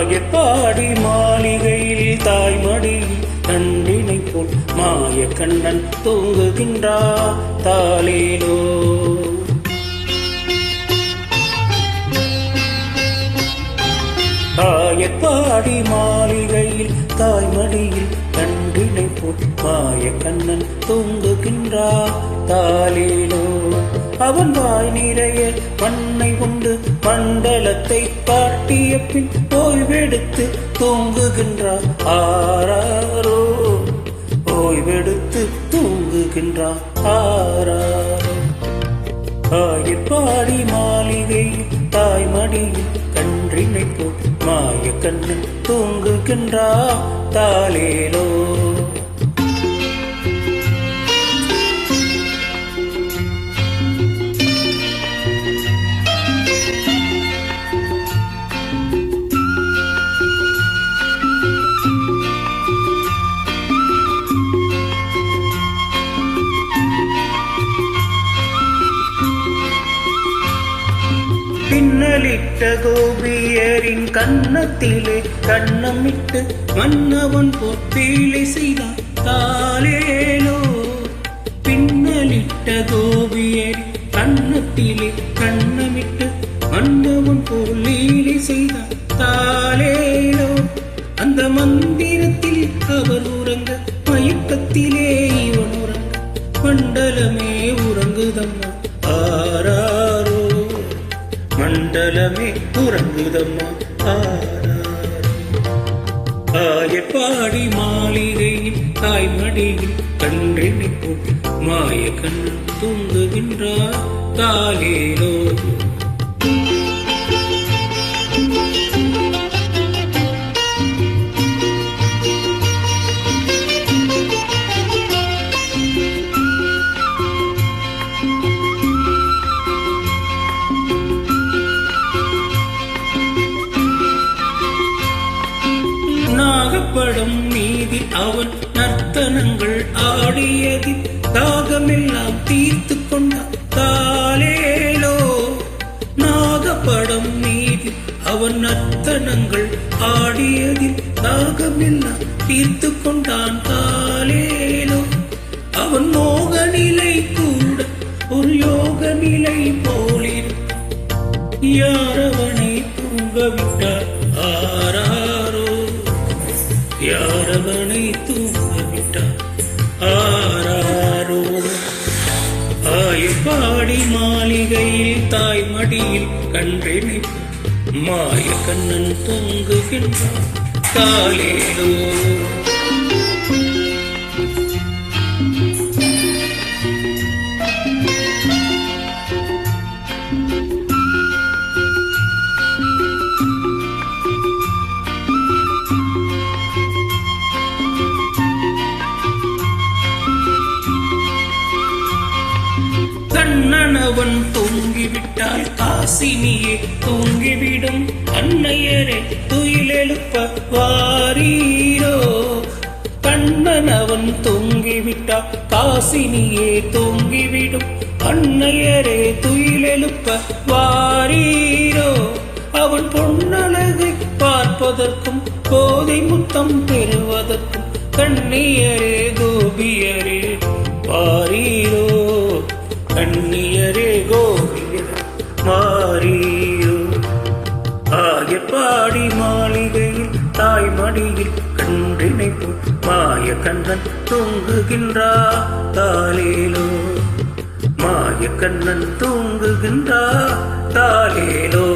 ஆயப்பாடி மாளிகையில் தாய்மடியில் கண்ணினை போல் மாய கண்ணன் தூங்குகின்றார் தாலேலோ. ஆயப்பாடி மாளிகையில் தாய்மடியில் கண்ணினை போல் மாய கண்ணன் தூங்குகின்றார் தாலேலோ. அவன் வாய் நிறைய மண்ணை கொண்டு மண்டலத்தை காட்டிய பின் ஓய்வெடுத்து தூங்குகின்றார் ஆராரோ. ஓய்வெடுத்து தூங்குகின்றார் ஆராரோ. ஆயப்பாடி மாளிகையில் தாய்மடியில் கன்றினை போல் மாய கண்ணன் தூங்குகின்றார் தாலேலோ. பின்னலிட்ட கோபியரின் கன்னத்திலே கண்ணமிட்டு மன்னவன் பொற்பீலை செய்தார் தாலேலோ. பின்னலிட்ட கோபியரின் கன்னத்திலே கண்ணமிட்டு மன்னவன் பொற்பீலை செய்தார் தாலேலோ. அந்த மந்திரத்தில் அவர் உறங்க மயக்கத்திலே இவன் உறங்க மண்டலமே உறங்குதம்மா ஆராரோ. மண்டலமே உறங்குதம்மா ஆராரோ. ஆயப்பாடி மாளிகையில் தாய்மடியில் கன்றினை போல் மாய கண்ணன் தூங்குகின்றார் தாலேலோ. நாகப்படம் மீதி அவன் நர்த்தனங்கள் ஆடியதில் தாகமெல்லாம் தீர்த்து கொண்டான் தாலேலோ. நாகப்படம் மீதி அவன் நர்த்தனங்கள் ஆடியதில் தாகமெல்லாம் தீர்த்து கொண்டான் தாலேலோ. அவன் மோக நிலை கூட ஒரு யோக நிலை போலிருக்கும். யாரவனை தூங்கவிட்டார் ஆராரோ. யாரவனை தூங்கவிட்டார் ஆராரோ. ஆயப்பாடி மாளிகையில் தாய்மடியில் கன்றினை மாய கண்ணன் தூங்குகின்றார் தாலேலோ. கண்ணனவன் தூங்கிவிட்டால் காசினியே தூங்கிவிடும். அன்னையரே துயிலெழுப்ப வாரீரோ. கண்ணனவன் தூங்கிவிட்டால் காசினியே தூங்கிவிடும். அன்னையரே துயிலெழுப்ப வாரீரோ. அவன் பொன்னழகை பார்ப்பதற்கும் போதை முத்தம் பெறுவதற்கும் கண்ணியரே கோபியரே வாரீரோ. கண்ணியரே கோபியரே வாரீரோ. ஆயப்பாடி மாளிகையில் தாய்மடியில் கன்றினை போல் மாய கண்ணன் தூங்குகின்றார் தாலேலோ. மாய கண்ணன் தூங்குகின்றார் தாலேலோ.